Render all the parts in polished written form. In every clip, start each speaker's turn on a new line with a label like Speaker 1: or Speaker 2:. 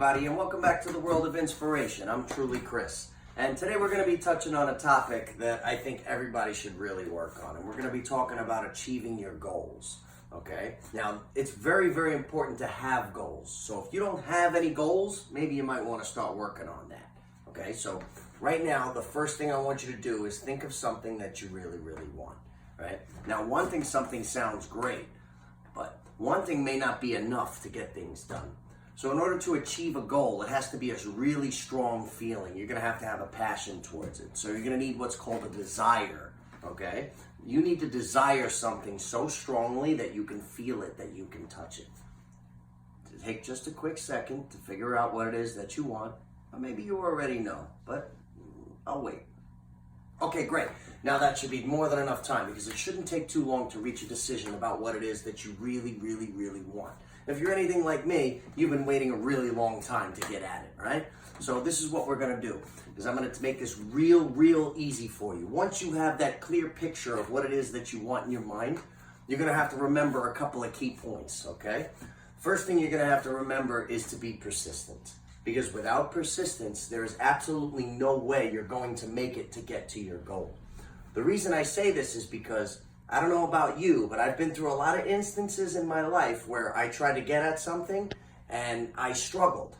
Speaker 1: everybody, and welcome back to the World of Inspiration. I'm truly Chris, and today we're going to be touching on a topic that I think everybody should really work on, and we're going to be talking about achieving your goals. Okay, now it's very, very important to have goals. So if you don't have any goals, maybe you might want to start working on that. Okay, so right now, the first thing I want you to do is think of something that you really, really want. Right now, something sounds great, but one thing may not be enough to get things done. So in order to achieve a goal, it has to be a really strong feeling. You're going to have a passion towards it. So you're going to need what's called a desire, okay? You need to desire something so strongly that you can feel it, that you can touch it. Take just a quick second to figure out what it is that you want. Or maybe you already know, but I'll wait. Okay, great. Now that should be more than enough time because it shouldn't take too long to reach a decision about what it is that you really, really, really want. If you're anything like me, you've been waiting a really long time to get at it, right? So this is what we're going to do, is I'm going to make this real easy for you. Once you have that clear picture of what it is that you want in your mind, you're going to have to remember a couple of key points, okay? First thing you're going to have to remember is to be persistent. Because without persistence, there is absolutely no way you're going to make it to get to your goal. The reason I say this is because I don't know about you, but I've been through a lot of instances in my life where I tried to get at something and I struggled.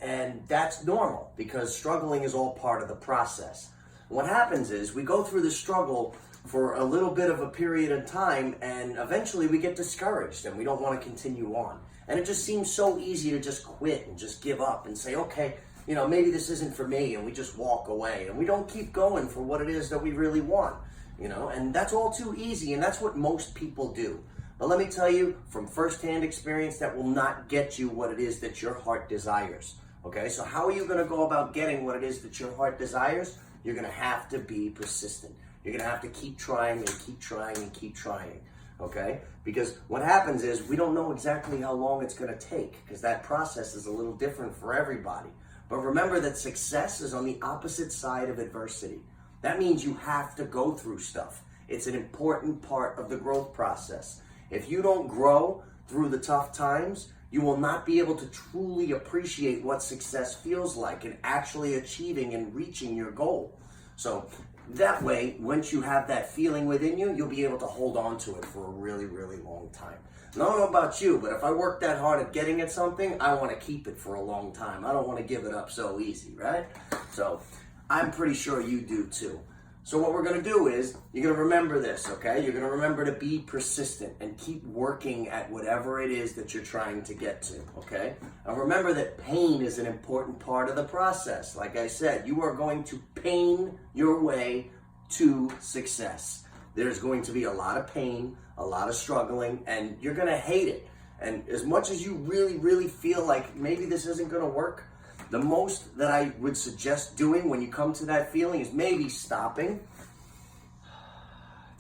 Speaker 1: And that's normal because struggling is all part of the process. What happens is we go through the struggle for a little bit of a period of time and eventually we get discouraged and we don't want to continue on. And it just seems so easy to just quit and just give up and say, okay, maybe this isn't for me, and we just walk away and we don't keep going for what it is that we really want. And that's all too easy, and that's what most people do. But let me tell you from firsthand experience, that will not get you what it is that your heart desires. Okay, so how are you going to go about getting what it is that your heart desires? You're going to have to be persistent. You're going to have to keep trying and keep trying and keep trying. Okay, because what happens is we don't know exactly how long it's going to take because that process is a little different for everybody. But remember that success is on the opposite side of adversity. That means you have to go through stuff. It's an important part of the growth process. If you don't grow through the tough times, you will not be able to truly appreciate what success feels like in actually achieving and reaching your goal. So that way, once you have that feeling within you, you'll be able to hold on to it for a really, really long time. And I don't know about you, but if I work that hard at getting at something, I want to keep it for a long time. I don't want to give it up so easy, right? So I'm pretty sure you do too. So what we're going to do is, you're going to remember this, okay? You're going to remember to be persistent and keep working at whatever it is that you're trying to get to, okay? And remember that pain is an important part of the process. Like I said, you are going to pain your way to success. There's going to be a lot of pain, a lot of struggling, and you're going to hate it. And as much as you really, really feel like maybe this isn't going to work, the most that I would suggest doing when you come to that feeling is maybe stopping,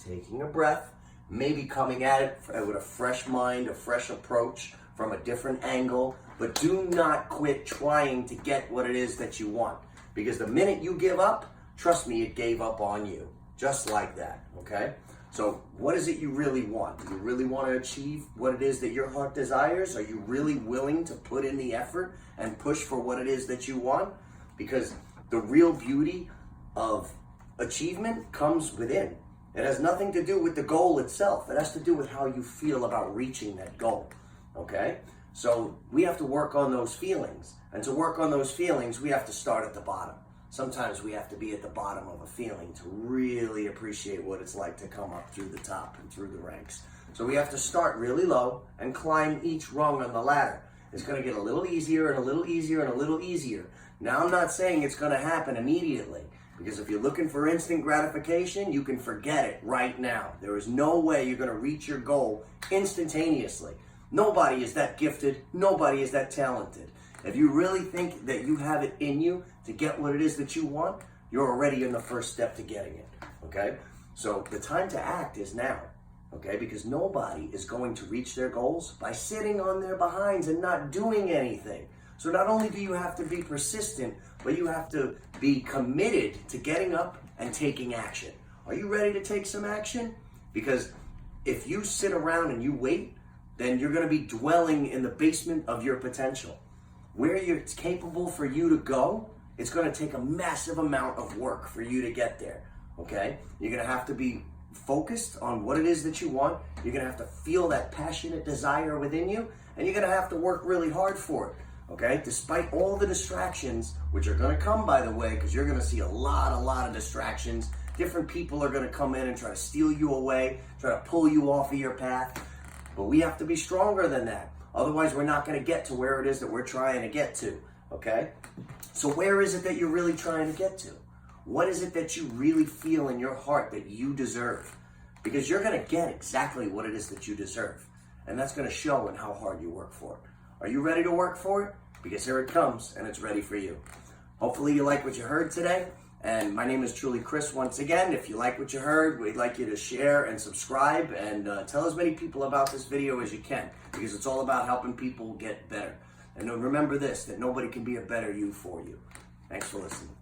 Speaker 1: taking a breath, maybe coming at it with a fresh mind, a fresh approach from a different angle, but do not quit trying to get what it is that you want. Because the minute you give up, trust me, it gave up on you. Just like that, okay? So what is it you really want? Do you really want to achieve what it is that your heart desires? Are you really willing to put in the effort and push for what it is that you want? Because the real beauty of achievement comes within. It has nothing to do with the goal itself. It has to do with how you feel about reaching that goal, okay? So we have to work on those feelings. And to work on those feelings, we have to start at the bottom. Sometimes we have to be at the bottom of a feeling to really appreciate what it's like to come up through the top and through the ranks. So we have to start really low and climb each rung on the ladder. It's going to get a little easier and a little easier and a little easier. Now, I'm not saying it's going to happen immediately, because if you're looking for instant gratification, you can forget it right now. There is no way you're going to reach your goal instantaneously. Nobody is that gifted. Nobody is that talented. If you really think that you have it in you to get what it is that you want, you're already in the first step to getting it, okay? So the time to act is now, okay? Because nobody is going to reach their goals by sitting on their behinds and not doing anything. So not only do you have to be persistent, but you have to be committed to getting up and taking action. Are you ready to take some action? Because if you sit around and you wait, then you're going to be dwelling in the basement of your potential. where it's capable for you to go, it's going to take a massive amount of work for you to get there, okay? You're going to have to be focused on what it is that you want. You're going to have to feel that passionate desire within you, and you're going to have to work really hard for it, okay? Despite all the distractions, which are going to come, by the way, because you're going to see a lot of distractions. Different people are going to come in and try to steal you away, try to pull you off of your path, but we have to be stronger than that. Otherwise, we're not going to get to where it is that we're trying to get to, okay? So where is it that you're really trying to get to? What is it that you really feel in your heart that you deserve? Because you're going to get exactly what it is that you deserve. And that's going to show in how hard you work for it. Are you ready to work for it? Because here it comes, and it's ready for you. Hopefully you like what you heard today. And my name is truly Chris once again. If you like what you heard, we'd like you to share and subscribe and tell as many people about this video as you can, because it's all about helping people get better. And remember this, that nobody can be a better you for you. Thanks for listening.